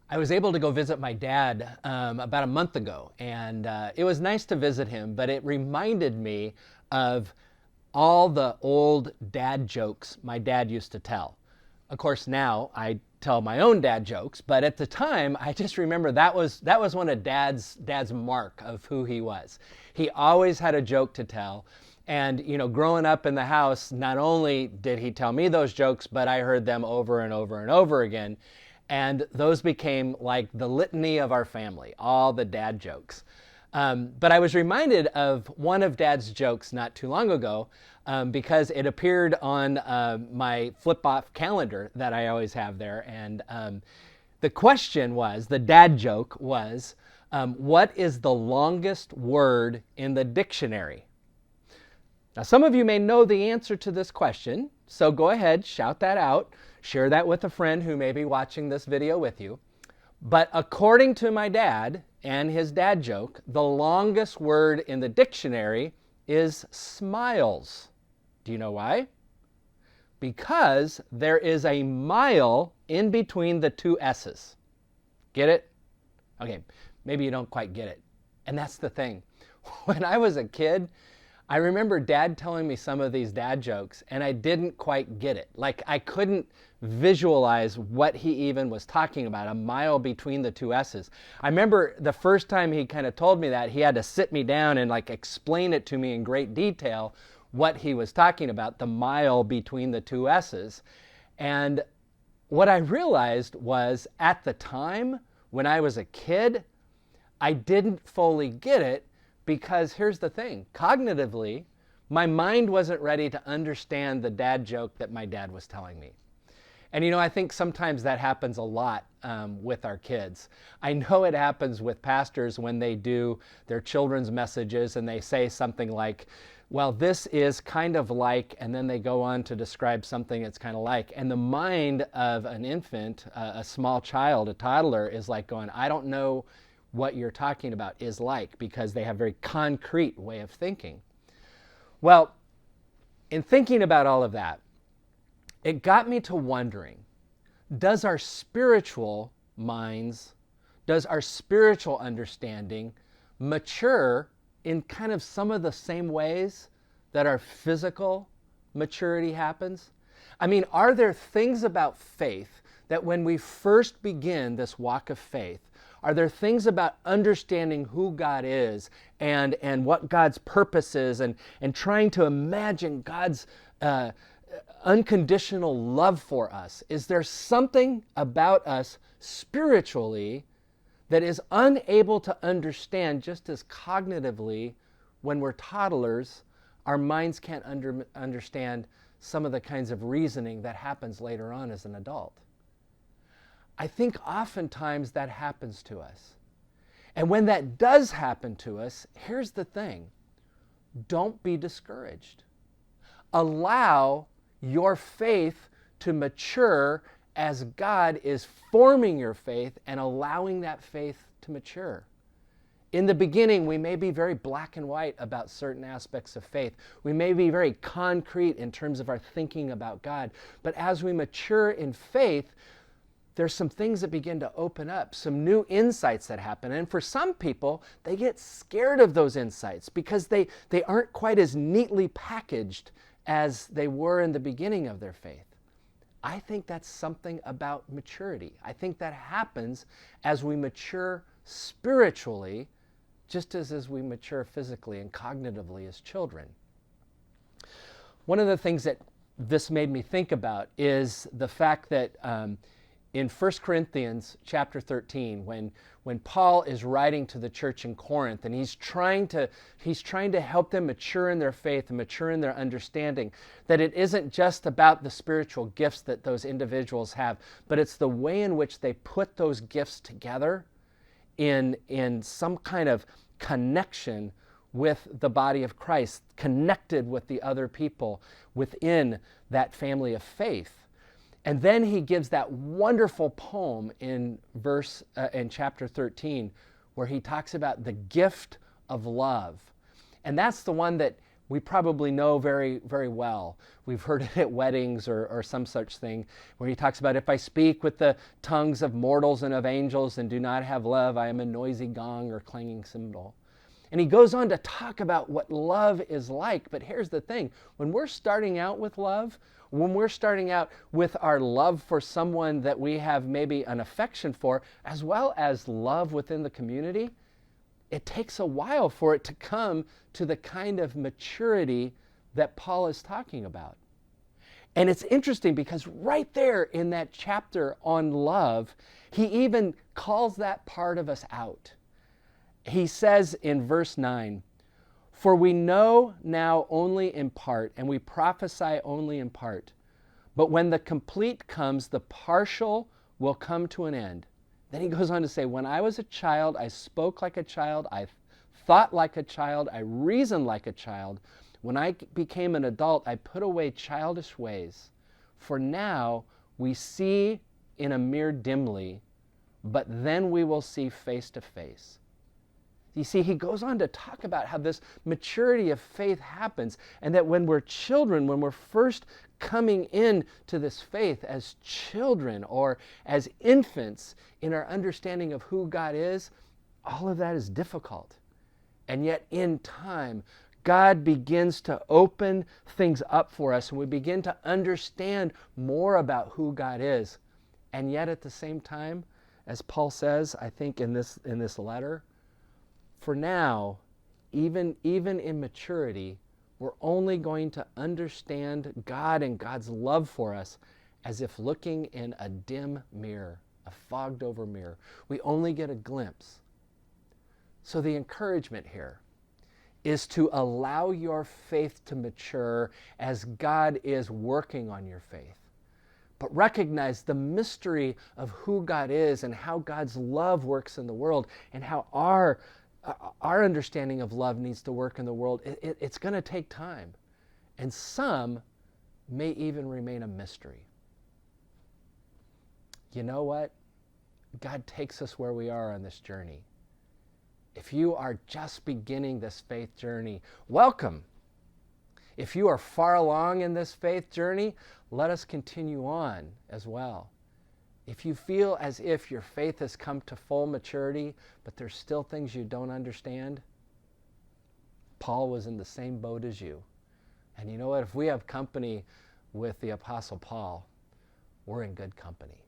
I was able to go visit my dad about a month ago, and it was nice to visit him, but it reminded me of all the old dad jokes my dad used to tell. Of course, now I tell my own dad jokes, but at the time, I just remember that was one of dad's mark of who he was. He always had a joke to tell. And, growing up in the house, not only did he tell me those jokes, but I heard them over and over and over again. And those became like the litany of our family, all the dad jokes. But I was reminded of one of Dad's jokes not too long ago because it appeared on my flip-off calendar that I always have there. And the dad joke was, what is the longest word in the dictionary? Now, some of you may know the answer to this question, so go ahead, shout that out, share that with a friend who may be watching this video with you. But according to my dad and his dad joke, the longest word in the dictionary is smiles. Do you know why? Because there is a mile in between the two S's. Get it? Okay, maybe you don't quite get it. And that's the thing. When I was a kid, I remember Dad telling me some of these dad jokes, and I didn't quite get it. Like, I couldn't visualize what he even was talking about, a mile between the two S's. I remember the first time he kind of told me that, he had to sit me down and explain it to me in great detail what he was talking about, the mile between the two S's. And what I realized was, at the time, when I was a kid, I didn't fully get it. Because here's the thing, cognitively, my mind wasn't ready to understand the dad joke that my dad was telling me. And I think sometimes that happens a lot with our kids. I know it happens with pastors when they do their children's messages and they say something like, well, this is kind of like, and then they go on to describe something it's kind of like. And the mind of an infant, a small child, a toddler, is like going, I don't know what you're talking about is like, because they have a very concrete way of thinking. Well, in thinking about all of that, it got me to wondering, does our spiritual minds, does our spiritual understanding mature in kind of some of the same ways that our physical maturity happens? I mean, are there things about faith that when we first begin this walk of faith, are there things about understanding who God is and what God's purpose is and trying to imagine God's unconditional love for us? Is there something about us spiritually that is unable to understand just as cognitively when we're toddlers, our minds can't understand some of the kinds of reasoning that happens later on as an adult? I think oftentimes that happens to us. And when that does happen to us, here's the thing. Don't be discouraged. Allow your faith to mature as God is forming your faith and allowing that faith to mature. In the beginning, we may be very black and white about certain aspects of faith. We may be very concrete in terms of our thinking about God. But as we mature in faith, there's some things that begin to open up, some new insights that happen. And for some people, they get scared of those insights because they aren't quite as neatly packaged as they were in the beginning of their faith. I think that's something about maturity. I think that happens as we mature spiritually, just as we mature physically and cognitively as children. One of the things that this made me think about is the fact that in 1 Corinthians chapter 13, when Paul is writing to the church in Corinth, and he's trying to help them mature in their faith and mature in their understanding, that it isn't just about the spiritual gifts that those individuals have, but it's the way in which they put those gifts together in some kind of connection with the body of Christ, connected with the other people within that family of faith. And then he gives that wonderful poem in chapter 13, where he talks about the gift of love. And that's the one that we probably know very, very well. We've heard it at weddings or some such thing, where he talks about, if I speak with the tongues of mortals and of angels and do not have love, I am a noisy gong or clanging cymbal. And he goes on to talk about what love is like. But here's the thing. When we're starting out with love, when we're starting out with our love for someone that we have maybe an affection for, as well as love within the community, it takes a while for it to come to the kind of maturity that Paul is talking about. And it's interesting because right there in that chapter on love, he even calls that part of us out. He says in verse 9, "For we know now only in part, and we prophesy only in part. But when the complete comes, the partial will come to an end." Then he goes on to say, "When I was a child, I spoke like a child, I thought like a child, I reasoned like a child. When I became an adult, I put away childish ways. For now we see in a mirror dimly, but then we will see face to face." You see, he goes on to talk about how this maturity of faith happens, and that when we're children, when we're first coming into this faith as children or as infants in our understanding of who God is, all of that is difficult. And yet in time, God begins to open things up for us, and we begin to understand more about who God is. And yet at the same time, as Paul says, I think in this letter, for now, even in maturity, we're only going to understand God and God's love for us as if looking in a dim mirror, a fogged over mirror. We only get a glimpse. So the encouragement here is to allow your faith to mature as God is working on your faith. But recognize the mystery of who God is and how God's love works in the world, and how our understanding of love needs to work in the world. It's going to take time. And some may even remain a mystery. You know what? God takes us where we are on this journey. If you are just beginning this faith journey, welcome. If you are far along in this faith journey, let us continue on as well. If you feel as if your faith has come to full maturity, but there's still things you don't understand, Paul was in the same boat as you. And you know what? If we have company with the Apostle Paul, we're in good company.